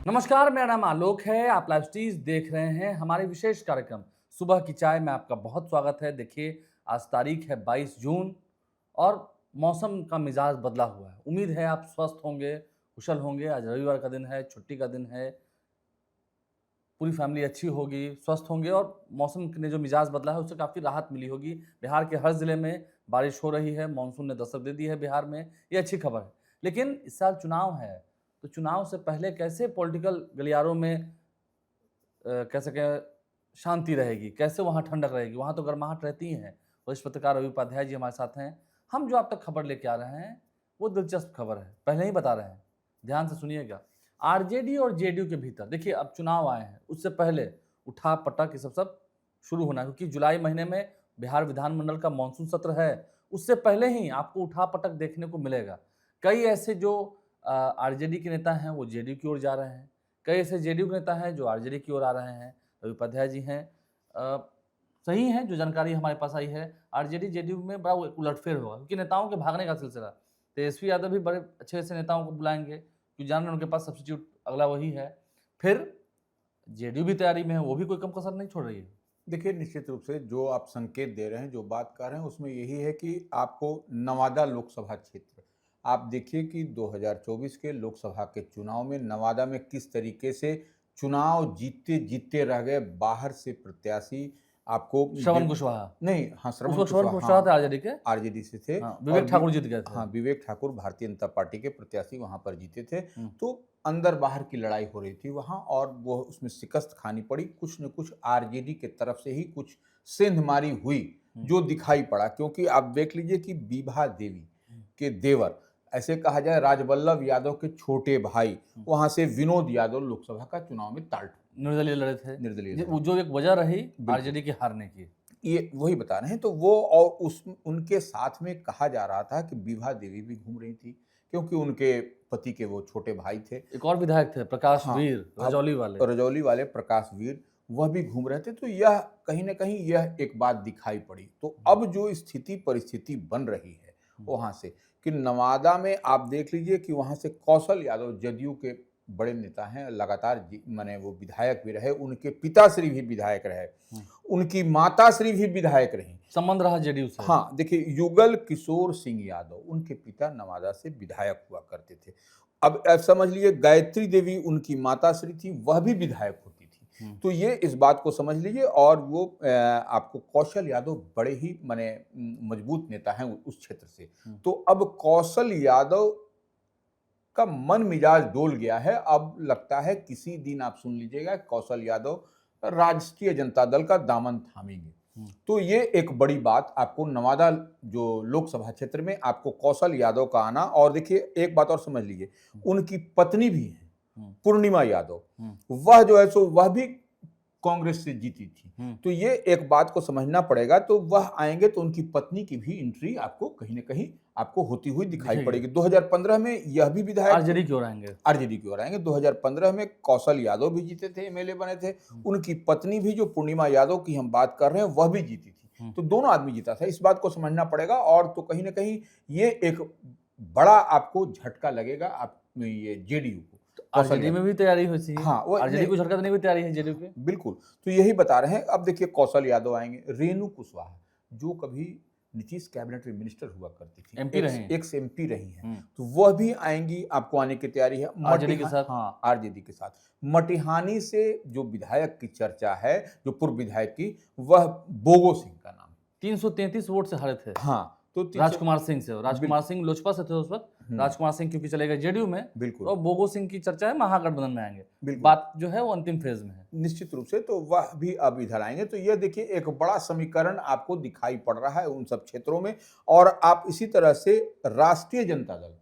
नमस्कार, मेरा नाम आलोक है। आप लाइव स्टीज देख रहे हैं। हमारे विशेष कार्यक्रम सुबह की चाय में आपका बहुत स्वागत है। देखिए, आज तारीख है 22 जून और मौसम का मिजाज बदला हुआ है। उम्मीद है आप स्वस्थ होंगे, कुशल होंगे। आज रविवार का दिन है, छुट्टी का दिन है। पूरी फैमिली अच्छी होगी, स्वस्थ होंगे और मौसम ने जो मिजाज बदला है उससे काफ़ी राहत मिली होगी। बिहार के हर ज़िले में बारिश हो रही है, मानसून ने दस्तक दे दी है बिहार में, ये अच्छी खबर है। लेकिन इस साल चुनाव है, तो चुनाव से पहले कैसे पॉलिटिकल गलियारों में कह सकें शांति रहेगी, कैसे वहाँ ठंडक रहेगी? वहाँ तो गर्माहट रहती ही है। वरिष्ठ पत्रकार रवि उपाध्याय जी हमारे साथ हैं। हम जो आप तक खबर लेके आ रहे हैं, वो दिलचस्प खबर है, पहले ही बता रहे हैं, ध्यान से सुनिएगा। आरजेडी और जेडीयू के भीतर देखिए अब चुनाव आए हैं, उससे पहले उठा-पटक ये सब शुरू होना है क्योंकि जुलाई महीने में बिहार विधानमंडल का मानसून सत्र है, उससे पहले ही आपको उठा-पटक देखने को मिलेगा। कई ऐसे जो आरजेडी के नेता हैं, वो जेडीयू की ओर जा रहे हैं। कई ऐसे जेडीयू के नेता हैं जो आरजेडी की ओर आ रहे हैं। रवि उपाध्याय जी हैं। सही है जो जानकारी हमारे पास आई है, आरजेडी जेडीयू में बड़ा उलटफेर होगा क्योंकि नेताओं के भागने का सिलसिला। तेजस्वी यादव भी बड़े अच्छे ऐसे नेताओं को बुलाएंगे क्योंकि जान रहे हैं उनके पास सब्स्टिट्यूट अगला वही है। फिर जेडीयू भी तैयारी में है, वो भी कोई कम कसर नहीं छोड़ रही है। देखिए, निश्चित रूप से जो आप संकेत दे रहे हैं, जो बात कर रहे हैं, उसमें यही है कि आपको नवादा लोकसभा क्षेत्र, आप देखिए कि 2024 के लोकसभा के चुनाव में नवादा में किस तरीके से चुनाव जीतते-जीतते रह गए बाहर से प्रत्याशी आपको श्रवण दे कुशवाहा, नहीं, हाँ, उस श्रवण वक्त श्रवण कुशवाहा कुशवाहा हाँ, थे आरजेडी के। आरजेडी से थे हाँ, और विवेक ठाकुर जीत गए थे। हाँ, विवेक ठाकुर भारतीय जनता पार्टी के प्रत्याशी वहाँ पर जीते थे। हम्म, तो अंदर-बाहर की लड़ाई हो रही थी वहाँ और वो उसमें शिकस्त खानी पड़ी। कुछ न कुछ आरजेडी की तरफ से ही कुछ सेंधमारी हुई, हम्म, जो दिखाई पड़ा क्योंकि आप देख लीजिए कि बीभा देवी हम्म, के देवर, ऐसे कहा जाए राजवल्लभ यादव के छोटे भाई, हम्म। वहाँ से विनोद यादव लोकसभा का चुनाव में ताल ठोक निर्दलीय लड़े थे। निर्दलीय वो लड़े। जो एक वजह रही बिल्कुल। आरजेडी के हारने की। ये वही बता रहे हैं तो वो और उस उनके साथ में कहा जा रहा था कि विभा देवी भी घूम रही थी क्योंकि उनके पति के वो छोटे भाई थे। एक और विधायक थे प्रकाश हाँ, वीर, अब रजौली वाले। रजौली वाले प्रकाश वीर वह भी घूम रहे थे तो यह कहीं न कहीं यह एक बात दिखाई पड़ी। तो अब जो स्थिति परिस्थिति बन रही है वहाँ से कि नवादा में आप देख लीजिए कि वहाँ से कौशल यादव जदयू के बड़े नेता हैं, लगातार माने वो विधायक भी रहे, उनके पिताश्री भी विधायक रहे, हम्म। उनकी माताश्री भी विधायक रहीं। संबंध रहा जेडीयू से। हाँ, देखिए युगल किशोर सिंह यादव, उनके पिता नवादा से विधायक हुआ करते थे। अब समझ लीजिए गायत्री देवी उनकी माताश्री थी, वह भी विधायक होती थी। तो ये इस बात को समझ लीजिए और वो आपको कौशल यादव बड़े ही माने मजबूत नेता हैं उस क्षेत्र से। तो अब कौशल यादव का मन मिजाज डोल गया है। अब लगता है किसी दिन आप सुन लीजिएगा कौशल यादव राष्ट्रीय जनता दल का दामन थामेंगे। तो ये एक बड़ी बात आपको नवादा जो लोकसभा क्षेत्र में आपको कौशल यादव का आना और देखिए एक बात और समझ लीजिए, उनकी पत्नी भी है पूर्णिमा यादव, वह जो है सो वह भी कांग्रेस से जीती थी। तो ये एक बात को समझना पड़ेगा तो वह आएंगे तो उनकी पत्नी की भी एंट्री आपको कहीं न कहीं आपको होती हुई दिखाई दिखेगी। पड़ेगी। 2015 में यह भी विधायक आरजेडी की ओर आएंगे। आरजेडी की ओर आएंगे। 2015 में कौशल यादव भी जीते थे, एमएलए बने थे। उनकी पत्नी भी जो पूर्णिमा यादव की हम बात कर रहे हैं वह भी जीती थी। तो दोनों आदमी जीता था। इस बात को समझना पड़ेगा और तो कहीं न कहीं ये एक बड़ा आपको झटका लगेगा आप ये जेडीयू को। आरजेडी में भी तैयारी हुई थी। हाँ, वो आरजेडी को झटका देने की भी तैयारी है जेडीयू की। बिल्कुल, तो यही बता रहे हैं। अब देखिए कौशल यादव आएँगे, रेणु कुशवाहा जो कभी नीतीश कैबिनेट में मिनिस्टर हुआ करती थी, एमपी रही हैं। एक्स एमपी रही हैं, तो वह भी आएँगी, आपको आने की तैयारी है। आरजेडी के साथ। हाँ, आरजेडी के साथ। मटिहानी से जो विधायक की चर्चा है, जो पूर्व विधायक की, वह बोगो सिंह का नाम है। 333 वोट से हारे थे हाँ, तो राजकुमार सिंह से। राजकुमार सिंह लोजपा से थे उस वक्त। राजकुमार सिंह क्योंकि चले गए जेडीयू में, बिल्कुल। और बोगो सिंह की चर्चा है महागठबंधन में आएंगे। बिल्कुल। बात जो है वो अंतिम फेज में है। निश्चित रूप से तो वह भी अब इधर आएंगे तो यह देखिए एक बड़ा समीकरण आपको दिखाई पड़ रहा है उन सब क्षेत्रों में। और आप इसी तरह से राष्ट्रीय जनता दल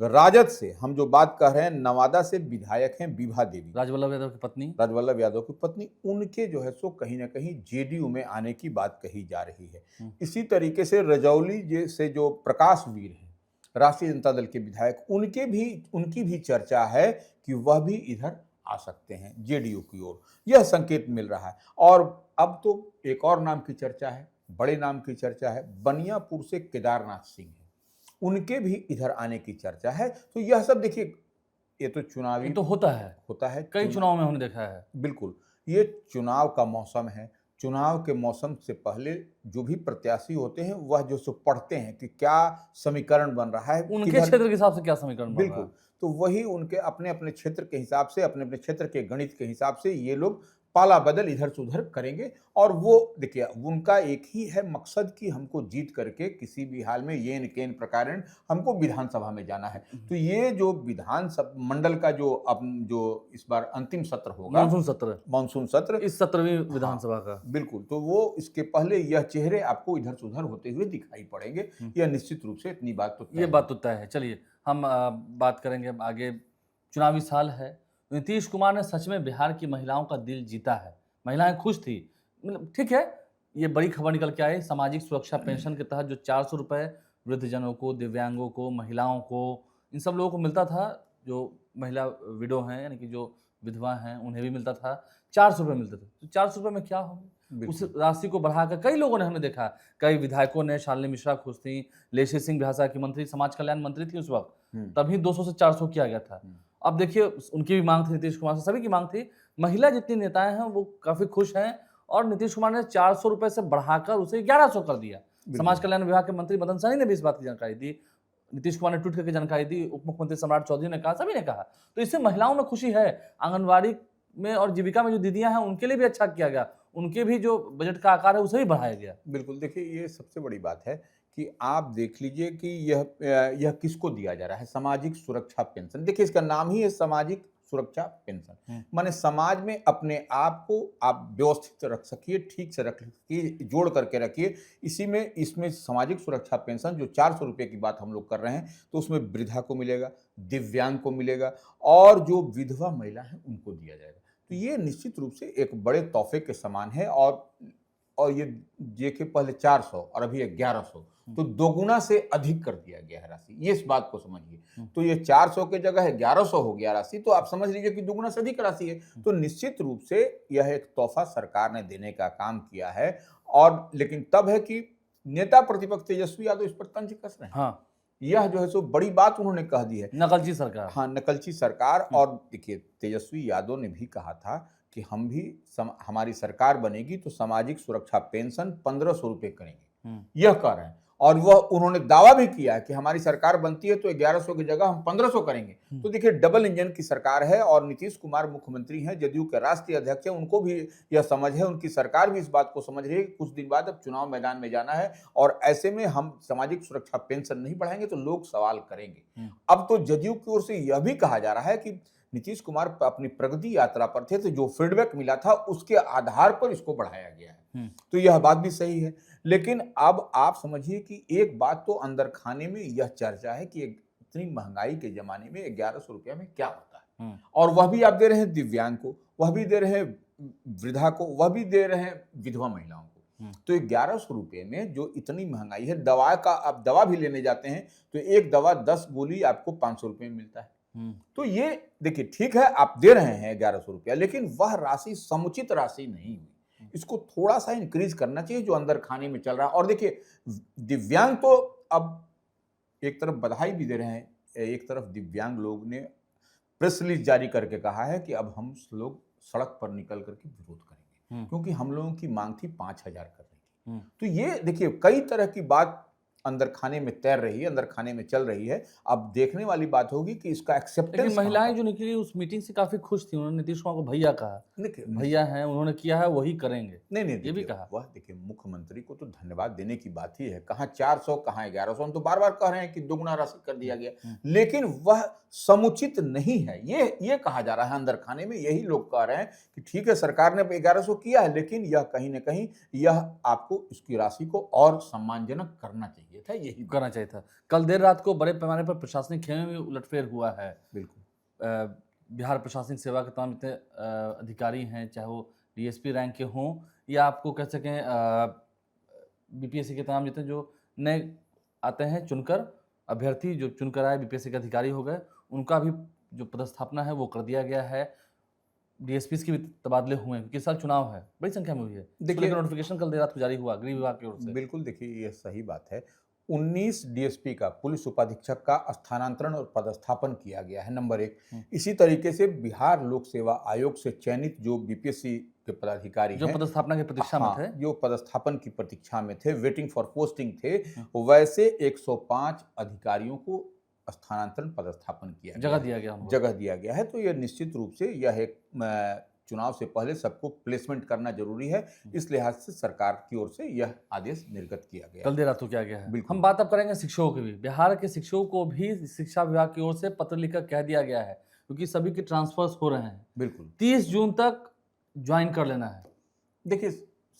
राजद से हम जो बात कर रहे हैं, नवादा से विधायक हैं विभा देवी, राजवल्लभ यादव की पत्नी। राजवल्लभ यादव की पत्नी, उनके जो है सो कहीं ना कहीं जेडीयू में आने की बात कही जा रही है। इसी तरीके से रजौली से जो प्रकाश वीर हैं राष्ट्रीय जनता दल के विधायक, उनकी भी चर्चा है कि वह भी इधर आ सकते हैं जेडीयू की ओर, यह संकेत मिल रहा है। और अब तो एक और नाम की चर्चा है, बड़े नाम की चर्चा है, बनियापुर से केदारनाथ सिंह है, उनके भी इधर आने की चर्चा है। तो यह सब देखिए ये तो चुनावी ये तो होता है, होता है। कई चुनाव में हमने देखा है। बिल्कुल, ये चुनाव का मौसम है। चुनाव के मौसम से पहले जो भी प्रत्याशी होते हैं, वह जो सो पढ़ते हैं कि क्या समीकरण बन रहा है, उनके किधर। क्षेत्र के हिसाब से क्या समीकरण बन रहा बिल्कुल, है? तो वही उनके अपने-अपने क्षेत्र के हिसाब से, अपने-अपने क्षेत्र के गणित के हिसाब से ये लोग पाला-बदल इधर से उधर करेंगे। और वो देखिए, उनका एक ही है मकसद कि हमको जीत करके किसी भी हाल में येन-केन प्रकारेण हमको विधानसभा में जाना है। तो ये जो मंडल का जो इस बार अंतिम सत्र होगा, मानसून सत्र, मानसून सत्र, इस 17वीं हाँ, विधानसभा का। बिल्कुल, तो वो इसके पहले यह चेहरे आपको इधर से उधर होते हुए दिखाई पड़ेंगे। यह निश्चित रूप से इतनी बात तो तय ये है। बात तो तय है। चलिए, हम बात करेंगे अब आगे। चुनावी साल है। नीतीश कुमार ने सच में बिहार की महिलाओं का दिल जीता है। महिलाएं खुश थी। मतलब ठीक है, ये बड़ी खबर निकल के आई। सामाजिक सुरक्षा पेंशन के तहत जो 400 रुपए वृद्धजनों को, दिव्यांगों को, महिलाओं को, इन सब लोगों को मिलता था। जो महिला विडो हैं, यानी कि जो विधवा हैं, उन्हें भी मिलता था। 400 रुपये मिलते थे। तो 400 रुपये में क्या होगा? उस बिल्कुल। राशि को बढ़ाकर कई लोगों ने, हमने देखा, कई विधायकों ने, शालिनी मिश्रा खुश थी, लेशी सिंह बिहासा की मंत्री, समाज कल्याण मंत्री थी उस वक्त, हुँ। तभी 200 से 400 किया गया था। हुँ। अब देखिए, उनकी भी मांग थी, नीतीश कुमार से, सभी की मांग थी। महिला जितनी नेताएं हैं वो काफी खुश हैं, और नीतीश कुमार ने 400 रुपए से बढ़ाकर उसे 1100 कर दिया। समाज कल्याण विभाग के मंत्री मदन सहनी ने भी इस बात की जानकारी दी। नीतीश कुमार ने ट्वीट करके जानकारी दी। उप मुख्यमंत्री सम्राट चौधरी ने कहा, सभी ने कहा। तो इससे महिलाओं में खुशी है। आंगनबाड़ी में और जीविका में जो दीदियां हैं, उनके लिए भी अच्छा किया गया। उनके भी जो बजट का आकार है उसे भी बढ़ाया गया। बिल्कुल, देखिए, ये सबसे बड़ी बात है कि आप देख लीजिए कि यह किसको दिया जा रहा है, सामाजिक सुरक्षा पेंशन। देखिए, इसका नाम ही है सामाजिक सुरक्षा पेंशन। माने समाज में अपने आप को आप व्यवस्थित रख सकिए, ठीक से रख सकिए, जोड़ करके रखिए। इसमें सामाजिक सुरक्षा पेंशन जो 400 रुपये की बात हम लोग कर रहे हैं, तो उसमें वृद्धा को मिलेगा, दिव्यांग को मिलेगा, और जो विधवा महिला है उनको दिया जाएगा। तो ये निश्चित रूप से एक बड़े तोहफे के समान है। और ये देखिए, पहले 400 और अभी 1100, तो दोगुना से अधिक कर दिया गया है राशि। ये इस बात को समझिए। तो ये 400 की जगह 1100 हो गया राशि, तो आप समझ लीजिए कि दोगुना से अधिक राशि है। तो निश्चित रूप से यह एक तोहफा सरकार ने देने का काम किया है। और लेकिन तब है कि नेता प्रतिपक्ष तेजस्वी यादव इस पर तंज कस रहे हैं। हाँ, यह जो है सो बड़ी बात उन्होंने कह दी है। नकलची सरकार। हाँ, नकलची सरकार। और देखिए, तेजस्वी यादव ने भी कहा था कि हम भी हमारी सरकार बनेगी तो सामाजिक सुरक्षा पेंशन 1500 रुपये करेंगे, यह कह रहे हैं। और वह उन्होंने दावा भी किया है कि हमारी सरकार बनती है तो 1100 की जगह हम 1500 करेंगे। तो देखिए, डबल इंजन की सरकार है। और नीतीश कुमार मुख्यमंत्री हैं, जदयू के राष्ट्रीय अध्यक्ष हैं, उनको भी यह समझ है, उनकी सरकार भी इस बात को समझ रही है कि कुछ दिन बाद अब चुनाव मैदान में जाना है, और ऐसे में हम सामाजिक सुरक्षा पेंशन नहीं बढ़ाएंगे तो लोग सवाल करेंगे। अब तो जदयू की ओर से यह भी कहा जा रहा है कि नीतीश कुमार अपनी प्रगति यात्रा पर थे, तो जो फीडबैक मिला था उसके आधार पर इसको बढ़ाया गया है। तो यह बात भी सही है। लेकिन अब आप समझिए कि एक बात तो अंदर खाने में यह चर्चा है कि इतनी महंगाई के जमाने में 1100 रुपया में क्या होता है, और वह भी आप दे रहे हैं दिव्यांग को, वह भी दे रहे हैं वृद्धा को, वह भी दे रहे हैं विधवा महिलाओं को। तो 1100 रुपये में जो इतनी महंगाई है, दवा का आप दवा भी लेने जाते हैं तो एक दवा 10 गोली आपको 500 रुपये में मिलता है। तो ये देखिए, ठीक है, आप दे रहे हैं 1100 रुपया, लेकिन वह राशि समुचित राशि नहीं हुई। इसको थोड़ा सा इंक्रीज करना चाहिए जो अंदर खाने में चल रहा है। और देखिए, दिव्यांग तो अब एक तरफ बधाई भी दे रहे हैं, एक तरफ दिव्यांग लोग ने प्रेस रिलीज जारी करके कहा है कि अब हम लोग सड़क पर निकल करके विरोध करेंगे, क्योंकि हम लोगों की मांग थी 5000 कर रही थी। तो ये देखिए, कई तरह की बात अंदर खाने में तैर रही है, अंदर खाने में चल रही है। अब देखने वाली बात होगी कि इसका एक्सेप्टेंस। लेकिन महिलाएं जो निकली उस मीटिंग से काफी खुश थी। उन्होंने नीतीश कुमार को भैया कहा, भैया हैं, उन्होंने किया है वही करेंगे। नहीं, ये भी कहा। वह देखिए, मुख्यमंत्री को तो धन्यवाद देने की बात ही है। कहाँ 400, कहाँ 1100, हम तो बार बार कह रहे हैं कि दोगुना राशि कर दिया गया, लेकिन वह समुचित नहीं है। ये कहा जा रहा है अंदर खाने में। यही लोग कह रहे हैं कि ठीक है, सरकार ने 1100 किया है, लेकिन यह कहीं ना कहीं यह आपको इसकी राशि को और सम्मानजनक करना चाहिए था, यही करना चाहिए था। कल देर रात को बड़े पैमाने पर प्रशासनिक खेमे में उलटफेर हुआ है। बिल्कुल। बिहार प्रशासनिक सेवा के तमाम जितने अधिकारी हैं, चाहे वो डीएसपी रैंक के हों या आपको कह सकें बीपीएससी के तमाम जितने जो नए आते हैं चुनकर, अभ्यर्थी जो चुनकर आए, बीपीएससी के अधिकारी हो गए, उनका भी जो पदस्थापना है वो कर दिया गया है। डीएसपी के भी तबादले हुए हैं, क्योंकि इस साल चुनाव है, बड़ी संख्या में हुई है। देखिए, नोटिफिकेशन कल देर रात को जारी हुआ गृह विभाग की ओर से। बिल्कुल, देखिए, यह सही बात है। 19 डीएसपी का, पुलिस उपाधीक्षक का स्थानांतरण और पदस्थापन किया गया है, नंबर 1। हम्म। इसी तरीके से बिहार लोक सेवा आयोग से चयनित जो बीपीएससी के पदाधिकारी जो हैं, पदस्थापना की प्रतीक्षा में थे, जो पदस्थापन की प्रतीक्षा में थे, वेटिंग फॉर पोस्टिंग थे, हम्म। वैसे 105 अधिकारियों को स्थानांतरण पदस्थापन किया गया जगह है, दिया गया उनको। जगह दिया गया है। तो यह निश्चित रूप से यह एक चुनाव से पहले सबको प्लेसमेंट करना जरूरी है, इस लिहाज से सरकार की ओर से यह आदेश निर्गत किया गया है। कल देर रात को किया गया है। बिल्कुल। हम बात अब करेंगे शिक्षकों की भी। बिहार के शिक्षकों को भी शिक्षा विभाग की ओर से पत्र लिखकर कह दिया गया है, क्योंकि सभी के ट्रांसफर्स हो रहे हैं, बिल्कुल 30 जून तक ज्वाइन कर लेना है। देखिए,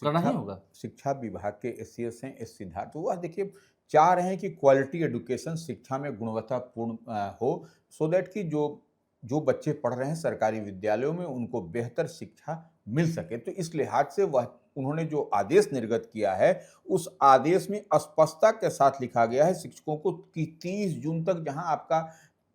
करना ही होगा। शिक्षा विभाग के एससीएस हैं, एस सिद्धार्थ, तो वह देखिए चाह रहे हैं कि क्वालिटी एजुकेशन, शिक्षा में गुणवत्तापूर्ण हो, सो दैट कि जो बच्चे पढ़ रहे हैं सरकारी विद्यालयों में उनको बेहतर शिक्षा मिल सके। तो इस लिहाज से वह उन्होंने जो आदेश निर्गत किया है, उस आदेश में स्पष्टता के साथ लिखा गया है शिक्षकों को कि 30 जून तक जहां आपका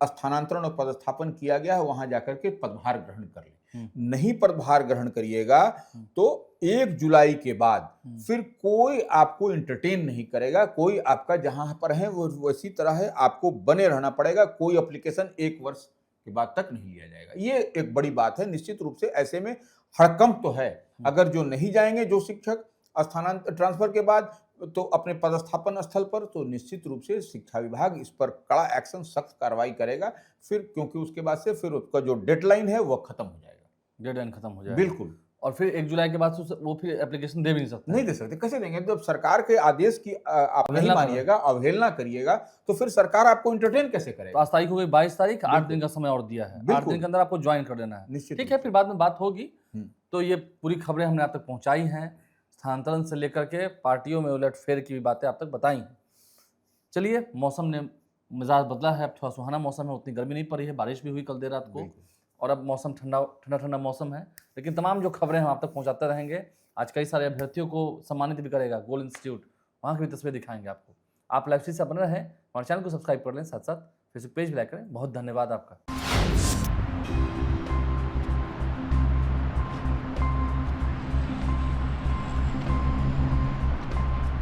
स्थानांतरण और पदस्थापन किया गया है, वहां जाकर के पदभार ग्रहण कर लें। नहीं पदभार ग्रहण करिएगा तो 1 जुलाई के बाद फिर कोई आपको एंटरटेन नहीं करेगा, कोई आपका जहां पर है वो वैसी तरह है, आपको बने रहना पड़ेगा। कोई एप्लीकेशन 1 वर्ष के बाद तक नहीं लिया जाएगा। ये एक बड़ी बात है। निश्चित रूप से ऐसे में हड़कंप तो है, अगर जो नहीं जाएंगे, जो शिक्षक स्थानांतरण ट्रांसफर के बाद तो अपने पदस्थापन स्थल पर, तो निश्चित रूप से शिक्षा विभाग इस पर कड़ा एक्शन, सख्त कार्रवाई करेगा फिर, क्योंकि उसके बाद से फिर उसका जो डेडलाइन है वो खत्म हो जाएगा। डेडलाइन खत्म हो जाएगा, बिल्कुल। और फिर 1 जुलाई के बाद से वो फिर एप्लीकेशन दे भी नहीं सकते। नहीं दे सकते, कैसे देंगे? जब सरकार के आदेश की आप नहीं मानिएगा, अवहेलना करिएगा, तो फिर सरकार आपको एंटरटेन कैसे करेगा? तो आज तारीख हो गई 22 तारीख, 8 दिन का समय और दिया है। 8 दिन के अंदर आपको ज्वाइन कर लेना है। निश्चित ठीक है, फिर बाद में बात होगी। हम्म। तो ये पूरी खबरें हमने आप तक पहुंचाई हैं, स्थानांतरण से लेकर के पार्टियों में उलटफेर की भी बातें आप तक बताई हैं। चलिए, मौसम ने मिजाज बदला है, अब थोड़ा सुहाना मौसम है, उतनी गर्मी नहीं पड़ी है, बारिश भी हुई कल देर रात को, और अब मौसम ठंडा मौसम है। लेकिन तमाम जो खबरें हम आप तक पहुंचाते रहेंगे। आज कई सारे अभ्यर्थियों को सम्मानित भी करेगा गोल इंस्टीट्यूट, वहाँ की भी तस्वीर दिखाएंगे आपको। आप लाइव से बने रहें, हमारे चैनल को सब्सक्राइब कर लें, साथ साथ फेसबुक पेज भी लाइक करें। बहुत धन्यवाद आपका।